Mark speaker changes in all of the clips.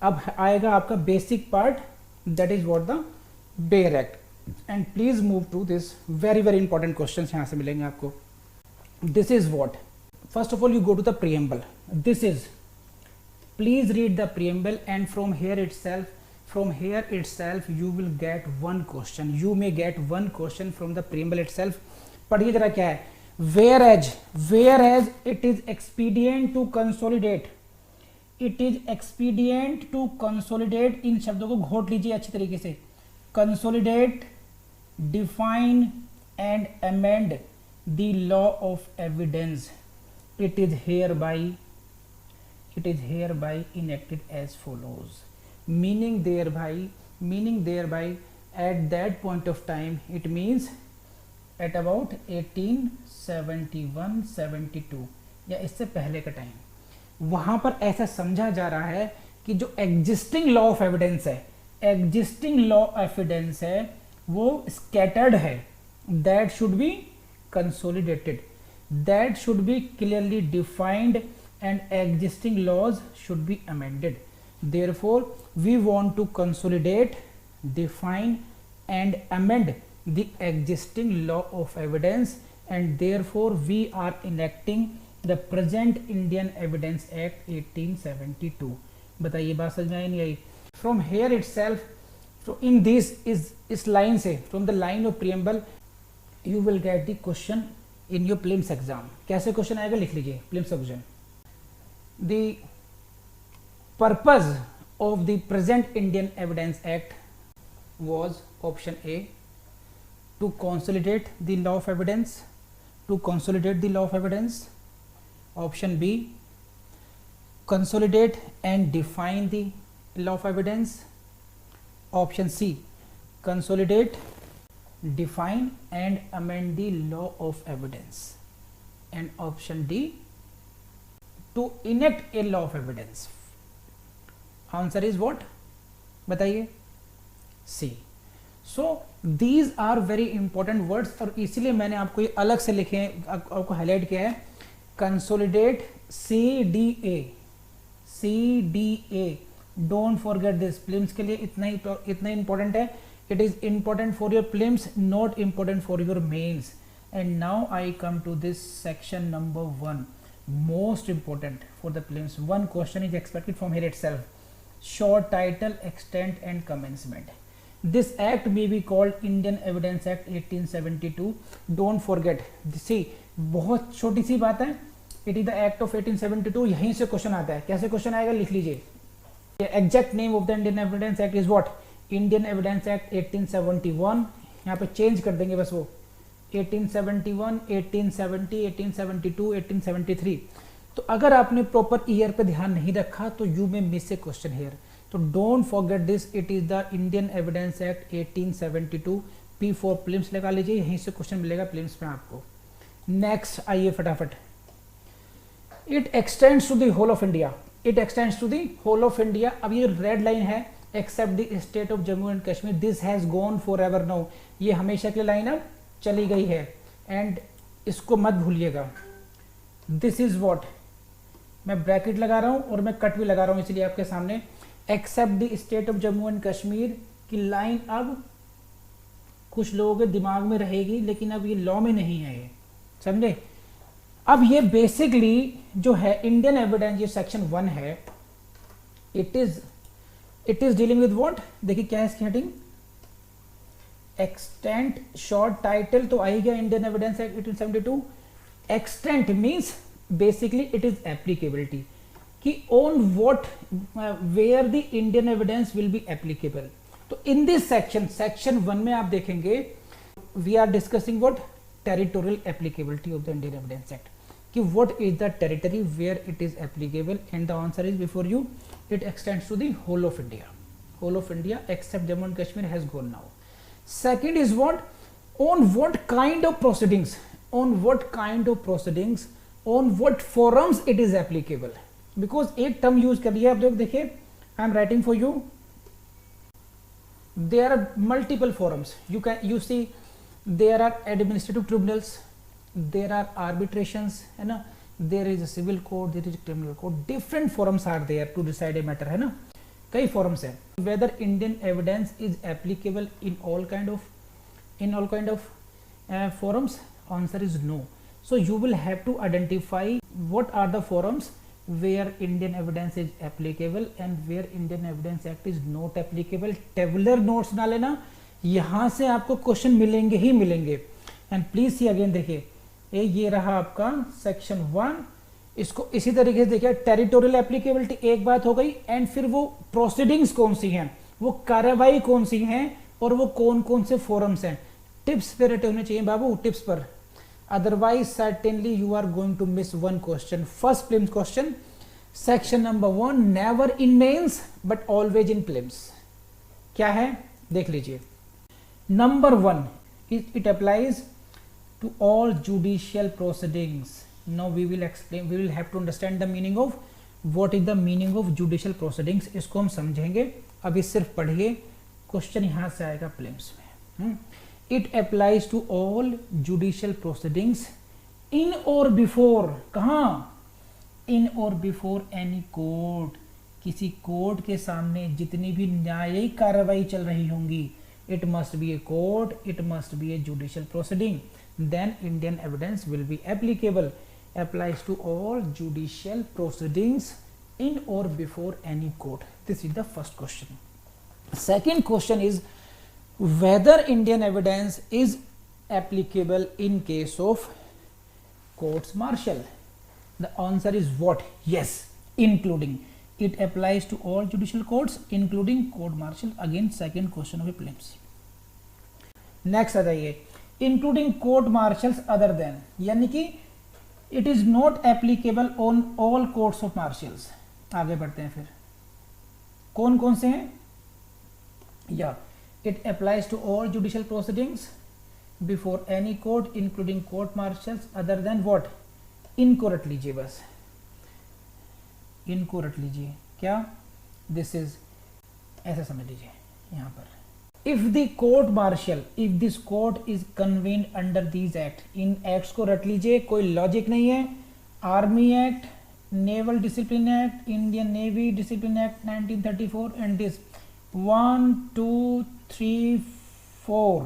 Speaker 1: अब आएगा आपका basic part, that is what the bare act. And please move to this very very important question यहाँ से मिलेंगे आपको। This is what, first of all you go to the preamble, this is, please read the preamble and from here itself you will get one question, you may get one question from the preamble itself। पढ़िए जरा क्या है, whereas it is expedient to consolidate, it is expedient to consolidate, इन शब्दों को घोट लीजिए अच्छी तरीके से, consolidate, define and amend the law of evidence, it is hereby enacted as follows, meaning thereby at that point of time, it means at about 1871-72 या इससे पहले का टाइम, वहां पर ऐसा समझा जा रहा है कि जो एग्जिस्टिंग लॉ ऑफ एविडेंस है वो स्कैटर्ड है, that should be consolidated, that should be clearly defined and existing laws should be amended, therefore we want to consolidate, define and amend the existing law of evidence, and therefore we are enacting the present Indian Evidence Act 1872। बताइए बात समझ में आई नहीं आई? From here itself, so in this is इस line से, from the line of preamble you will get the question in your prelims exam। कैसे question आएगा लिख लीजिए, prelims question। The purpose of the present Indian Evidence Act was option A, to consolidate the law of evidence, option B, consolidate and define the law of evidence, option C, consolidate, define and amend the law of evidence, and option D, to enact a law of evidence। Answer is what, बताइए? C. So these are very important words, और इसीलिए मैंने आपको ये अलग से लिखे, आपको हाईलाइट किया है, consolidate, CDA, don't forget this, prelims के लिए इतना इंपॉर्टेंट है, it is important for your prelims, not important for your mains. And now I come to this section number 1, most important for the prelims, one question is expected from here itself, short title, extent and commencement। this act may be called Indian Evidence Act 1872, don't forget, see बहुत छोटी सी बात है, it is the act of 1872, यहीं से question आता है। कैसे question आएगा लिख लीजिए, exact name of the Indian evidence act is what, Indian evidence act 1871, यहाँ पे चेंज कर देंगे बस वो 1871, 1870, 1872, 1873। तो अगर आपने प्रॉपर ईयर पे ध्यान नहीं रखा तो यू में मिस ए क्वेश्चन हियर, तो don't forget this, it is the Indian evidence Act 1872। P for prelims लगा लीजिए, यहीं से क्वेश्चन मिलेगा प्रीलिम्स में आपको। नेक्स्ट आइए फटाफट, it extends to the whole of India, अब ये रेड लाइन है, except the state of Jammu and Kashmir, this has gone for ever now, ये हमेशा के लिए लाइन अब चली गई है, एंड इसको मत भूलिएगा। दिस इज व्हाट, मैं ब्रैकेट लगा रहा हूं और मैं कट भी लगा रहा हूं इसलिए आपके सामने, except the state of Jammu and Kashmir की लाइन अब कुछ लोगों के दिमाग में रहेगी, लेकिन अब ये लॉ में नहीं है, ये समझे? अब ये बेसिकली जो है इंडियन एविडेंस, ये सेक्शन 1 है, it is dealing with what, देखिए क्या है इसकी हेडिंग, एक्सटेंट, शॉर्ट टाइटल तो आई गया Indian evidence Act 1872, extent means basically it is applicability, कि on what where the Indian Evidence will be applicable. तो इन दिस सेक्शन 1 में आप देखेंगे, we are discussing what, territorial applicability of the Indian evidence Act, कि what is the territory where it is applicable, and the answer is before you, it extends to the whole of India except Jammu and Kashmir has gone now. Second is what, on what kind of proceedings, on what forums it is applicable, because एक term use कर लिया आप लोग, देखिए I am writing for you, there are multiple forums, you see there are administrative tribunals, there are arbitrations, है ना, there is a civil court, there is a criminal court, different forums are there to decide a matter, है ना। कई forms हैं. Whether Indian evidence is applicable in all kind of forums? Answer is no. So you will have to identify what are the forums where Indian evidence is applicable and where Indian Evidence Act is not applicable. Tabular notes ना लेना, यहाँ से आपको question मिलेंगे ही मिलेंगे. And please see again देखिए, ये रहा आपका सेक्शन 1. इसको इसी तरीके से देखिए, टेरिटोरियल एप्लीकेबिलिटी एक बात हो गई, एंड फिर वो प्रोसीडिंग्स कौन सी हैं, वो कार्रवाई कौन सी हैं, और वो कौन कौन से फोरम्स हैं. टिप्स पे रटे होने चाहिए बाबू, टिप्स पर, otherwise certainly you are going to miss one question. First prelims question, section number 1, never in mains but always in prelims. क्या है देख लीजिए. Number 1, it applies to all judicial proceedings. Now we will explain, we will have to understand the meaning of what is the meaning of judicial proceedings. इसको हम समझेंगे. अभी सिर्फ पढ़िए, क्वेश्चन यहां से आएगा प्रीलिम्स में. It applies to all judicial proceedings in or before, कहाँ, in or before any court, किसी कोर्ट के सामने जितनी भी न्यायिक कार्रवाई चल रही होंगी. It must be a court, it must be a judicial proceeding, then Indian evidence will be applicable. Applies to all judicial proceedings in or before any court. This is the first question. Second question is whether Indian evidence is applicable in case of courts martial. The answer is what? Yes, including. It applies to all judicial courts including court martial. Again second question of a prelims. Next आ जाइए, including court martials other than, यानी कि it is not applicable on all courts of martials. आगे बढ़ते हैं, फिर कौन कौन से हैं. या it applies to all judicial proceedings before any court including court martials other than what. इनको रट लीजिए, बस इनको रट लीजिए. क्या, दिस इज, ऐसा समझ लीजिए यहाँ पर. If the court martial, if this court is convened under these act. इन एक्ट्स को रट लीजिए, कोई लॉजिक नहीं है. Army act, naval discipline act, Indian navy discipline act 1934 and this 1 2 3 4,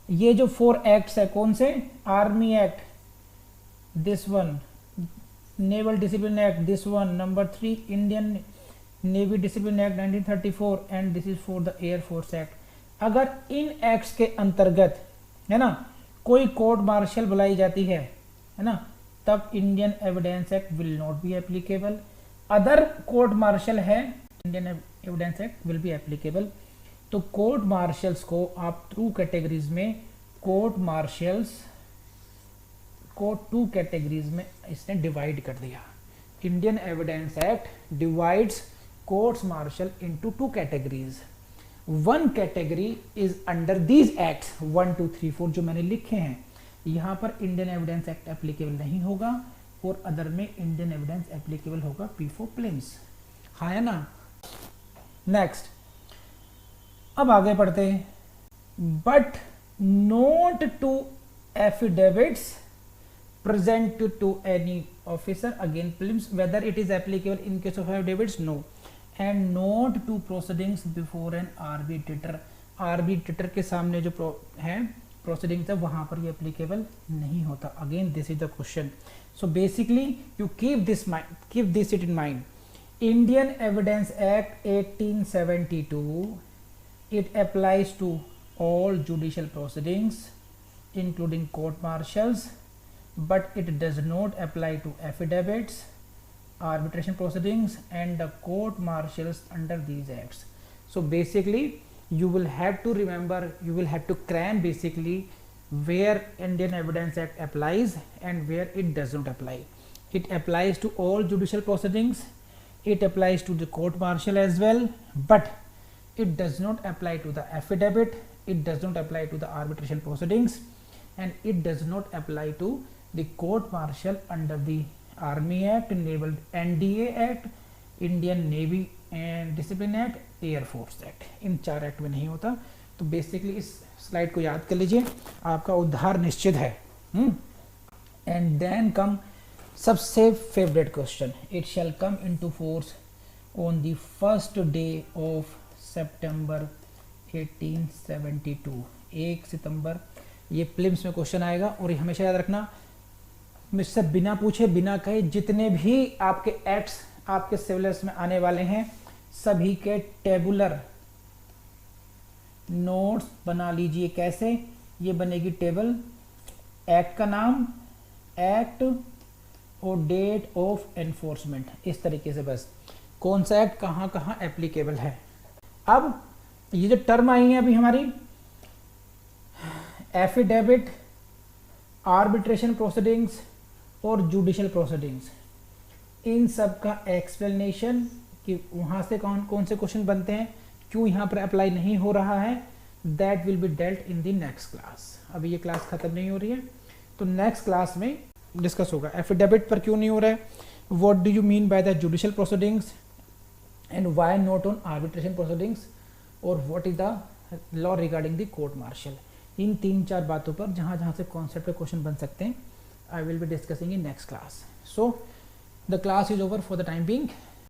Speaker 1: ये जो 4 एक्ट्स है कौन से, army act, this one, naval discipline act, this one, number 3 Indian navy discipline act 1934 and this is for the air force act. अगर इन acts के अंतर्गत, है ना, कोई कोर्ट मार्शल बुलाई जाती है ना, तब Indian evidence Act will not be applicable. Other court martial है, Indian evidence Act will be applicable. तो कोर्ट मार्शल्स को आप 2 कैटेगरीज में, कोर्ट मार्शल्स को 2 कैटेगरीज में इसने डिवाइड कर दिया. Indian evidence act divides courts martial into 2 categories. 1 category is under these acts 1 2 3 4 जो मैंने लिखे हैं. यहाँ पर इंडियन एविडेंस एक्ट एप्लीकेबल नहीं होगा, और अदर में इंडियन एविडेंस एप्लीकेबल होगा P4 प्रीलिम्स. हाँ है ना. नेक्स्ट, अब आगे पढ़ते हैं. But note to affidavits present to any officer again prelims, whether it is applicable in case of affidavits, no. And note to proceedings before an arbitrator. Arbitrator के सामने जो है प्रोसीडिंग्स है, वहां पर ये एप्लीकेबल नहीं होता. Again this is the question. So basically you keep this it in mind. Indian Evidence Act 1872, it applies to all judicial proceedings including court martials, but it does not apply to affidavits, arbitration proceedings and the court martials under these acts. So basically you will have to remember, you will have to cram basically where Indian Evidence Act applies and where it does not apply. It applies to all judicial proceedings, it applies to the court martial as well, but it does not apply to the affidavit, it does not apply to the arbitration proceedings, and it does not apply to the court martial under the Army Act, Naval NDA Act, Indian Navy and Discipline Act, Air Force Act. In 4 act में नहीं होता. तो basically इस slide को याद कर लीजिए, आपका उद्धार निश्चित है. एंड देन कम सबसे favourite question, it shall come into force on the first day of September 1872, 1 सितंबर। ये प्रीलिम्स में क्वेश्चन आएगा और ये हमेशा याद रखना, मुझसे बिना पूछे बिना कहे जितने भी आपके एक्ट्स आपके सिविल्स में आने वाले हैं सभी के टेबुलर नोट्स बना लीजिए। कैसे? ये बनेगी टेबल, एक्ट का नाम, एक्ट और डेट ऑफ एनफोर्समेंट, इस तरीके से बस कौन सा एक्ट कहाँ कहाँ एप्लीकेबल है। अब ये जो टर्म आई है अभी हमारी, एफिडेविट, आर्बिट्रेशन प्रोसीडिंग्स और जुडिशियल प्रोसीडिंग्स, इन सब का एक्सप्लेनेशन कि वहाँ से कौन कौन से क्वेश्चन बनते हैं, क्यों यहाँ पर अप्लाई नहीं हो रहा है, that will be dealt in the next class. अभी ये क्लास खत्म नहीं हो रही है तो नेक्स्ट क्लास में डिस्कस होगा। एफिडेविट पर क्यों नहीं हो रहा है, what do you mean by the judicial proceedings and why not on arbitration proceedings, और what is the law regarding the court martial. इन 3-4 बातों पर जहाँ जहाँ से कॉन्सेप्ट पे क्वेश्चन बन सकते हैं, I will be discussing in next class. So the class is over for the time being.